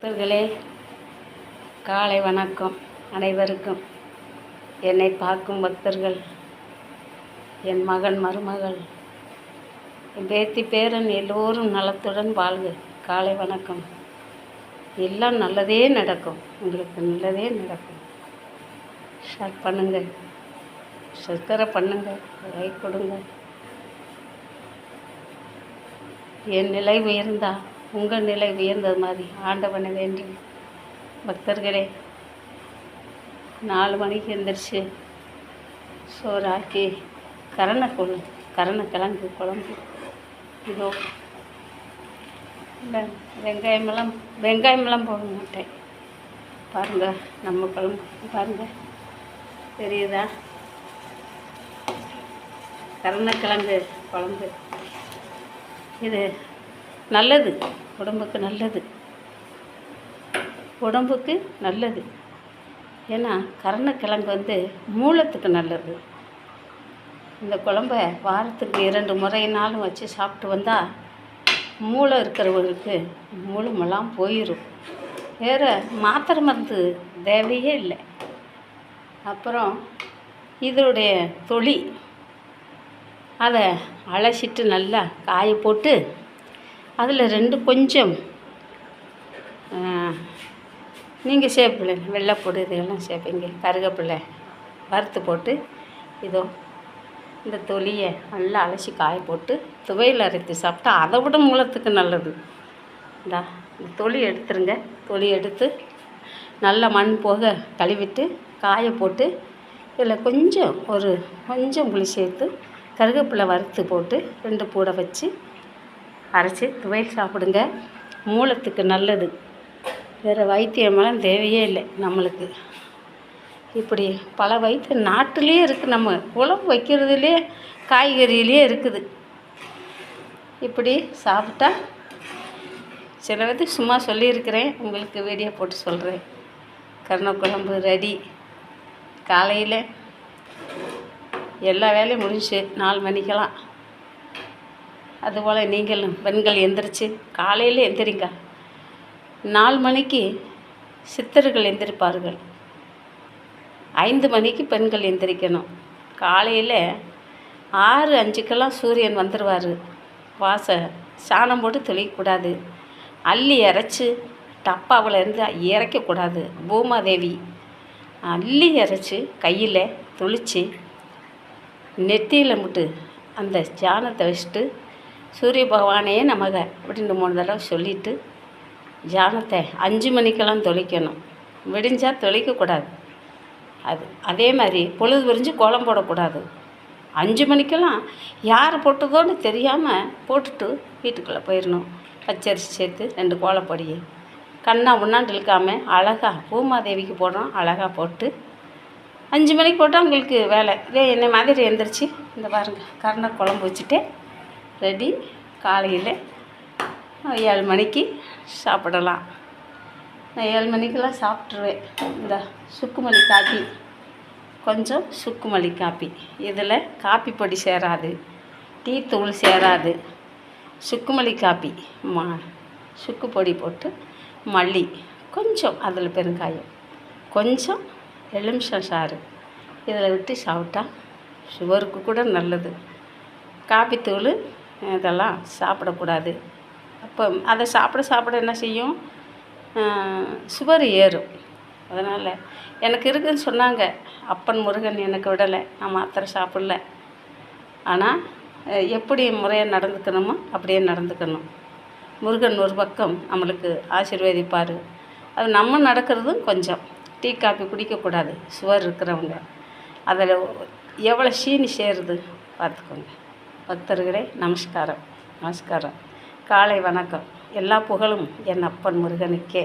பக்தர்களே, காலை வணக்கம் அனைவருக்கும். என்னை பார்க்கும் பக்தர்கள், என் மகன் மருமகள், என் பேத்தி பேரன் எல்லோரும் நலத்துடன் வாழ்க. காலை வணக்கம். எல்லாம் நல்லதே நடக்கும், உங்களுக்கு நல்லதே நடக்கும். ஷேர் பண்ணுங்கள், சப்ஸ்கிரைப் பண்ணுங்கள், லைக் கொடுங்க. என் நிலை உயர்ந்தா உங்கள் நிலை உயர்ந்தது மாதிரி ஆண்டவனை வேண்டி. பக்தர்களே, 4 மணிக்கு எழுந்திரிச்சு சோறாக்கி கரணக்கிழங்கு குழம்பு. இதோ இல்லை, வெங்காயமெல்லாம் போட மாட்டேன். பாருங்கள், நம்ம குழம்பு பாருங்கள், தெரியுதா? கரணக்கிழங்கு குழம்பு. இது நல்லது, உடம்புக்கு நல்லது, உடம்புக்கு நல்லது. ஏன்னா கரணக்கிழங்கு மூலத்துக்கு நல்லது. இந்த குழம்ப வாரத்துக்கு 2 முறைனாலும் வச்சு சாப்பிட்டு வந்தால் மூளை இருக்கிறவங்களுக்கு மூலமெல்லாம் போயிடும். வேறு மாத்திரை மருந்து தேவையே இல்லை. அப்புறம் இதனுடைய தொளி அதை அலசிட்டு நல்லா காய போட்டு அதில் 2 கொஞ்சம் நீங்கள் சேப்பில்லை, வெள்ளைப்பொடி இதெல்லாம் சேர்ப்பீங்க, கருவேப்பிலை வறுத்து போட்டு இதோ இந்த தொலியை நல்லா அலசி காய போட்டு துவையில் அரைத்து சாப்பிட்டா அதை விட மூலத்துக்கு நல்லது. இந்த தொலி எடுத்துருங்க. தொலி எடுத்து நல்லா மண் போக கழுவிட்டு காய போட்டு இதில் கொஞ்சம் புளி சேர்த்து கருவேப்பிலை வறுத்து போட்டு 2 பூடை வச்சு அரைச்சி துவையல் சாப்பிடுங்க. மூலத்துக்கு நல்லது. வேறு வைத்தியமெல்லாம் தேவையே இல்லை நம்மளுக்கு. இப்படி பல வைத்தியம் நாட்டிலே இருக்குது. நம்ம குழம்பு வைக்கிறதுலே காய்கறியிலே இருக்குது. இப்படி சாப்பிட்டா சில பேருக்கு சும்மா சொல்லியிருக்கிறேன், உங்களுக்கு வீடியோ போட்டு சொல்கிறேன். கருணக்குழம்பு ரெடி. காலையில் எல்லா வேலையும் முடிஞ்சு 4 மணிக்கெல்லாம். அதுபோல் நீங்களும் பெண்கள் எந்திரிச்சு காலையில் எந்திரிங்க. 4 மணிக்கு சித்தர்கள் எந்திரிப்பார்கள். 5 மணிக்கு பெண்கள் எந்திரிக்கணும். காலையில் 6:05க்கெல்லாம் சூரியன் வந்துடுவார். சாணம் போட்டு தெளிக்கக்கூடாது. அள்ளி இறைச்சி டப்பாவில் இருந்து இறைக்கக்கூடாது. பூமாதேவி அள்ளி இறைச்சி கையில் தொளித்து நெத்தியில் முட்டு அந்த ஜானத்தை வச்சுட்டு சூரிய பகவானே நமக அப்படின்னு 3 தடவை சொல்லிவிட்டு ஜானத்தை 5 மணிக்கெல்லாம் தொளிக்கணும். விடிஞ்சால் தொளிக்கக்கூடாது. அதே மாதிரி பொழுது விரிஞ்சு கோலம் போடக்கூடாது. 5 மணிக்கெல்லாம் யார் போட்டதோன்னு தெரியாமல் போட்டுட்டு வீட்டுக்குள்ளே போயிடணும். பச்சரிசி சேர்த்து 2 கோலப்பொடியை கண்ணா உண்ணாண்டு இழுக்காமல் அழகாக பூமாதேவிக்கு போடுறோம். அழகாக போட்டு 5 மணிக்கு போட்டால் உங்களுக்கு வேலை. என்னை மாதிரி எழுந்திரிச்சு இந்த பாருங்கள், கருணை குழம்பு வச்சுட்டு ரெடி. காலையில் 7 மணிக்கு சாப்பிடலாம். நான் 7 மணிக்கெல்லாம் சாப்பிட்ருவேன். இந்த சுக்குமல்லி காப்பி, கொஞ்சம் சுக்குமல்லி காப்பி. இதில் காப்பி பொடி சேராது, டீ தூள் சேராது. சுக்குமல்லி காப்பி சுக்கு பொடி போட்டு மல்லி கொஞ்சம், அதில் பெருங்காயம் கொஞ்சம், எலுமிச்சம் சாறு இதில் விட்டு சாப்பிட்டா சுகருக்கு கூட நல்லது. காப்பித்தூள் இதெல்லாம் சாப்பிடக்கூடாது. அப்போ அதை சாப்பிட என்ன செய்யும், சுகர் ஏறும். அதனால் எனக்கு இருக்குதுன்னு சொன்னாங்க. அப்பன் முருகன் எனக்கு விடலை, நான் மாத்திரை சாப்பிடல. ஆனால் எப்படி முறையாக நடந்துக்கணுமோ அப்படியே நடந்துக்கணும். முருகன் ஒரு பக்கம் நம்மளுக்கு ஆசீர்வதிப்பார். அது நம்ம நடக்கிறதும் கொஞ்சம். டீ காப்பி குடிக்கக்கூடாது சுகர் இருக்கிறவங்க. அதில் எவ்வளோ சீனி சேருது பார்த்துக்கோங்க. பக்தர்களே, நமஸ்காரம். காலை வணக்கம். எல்லா புகழும் என் அப்பன் முருகனுக்கே.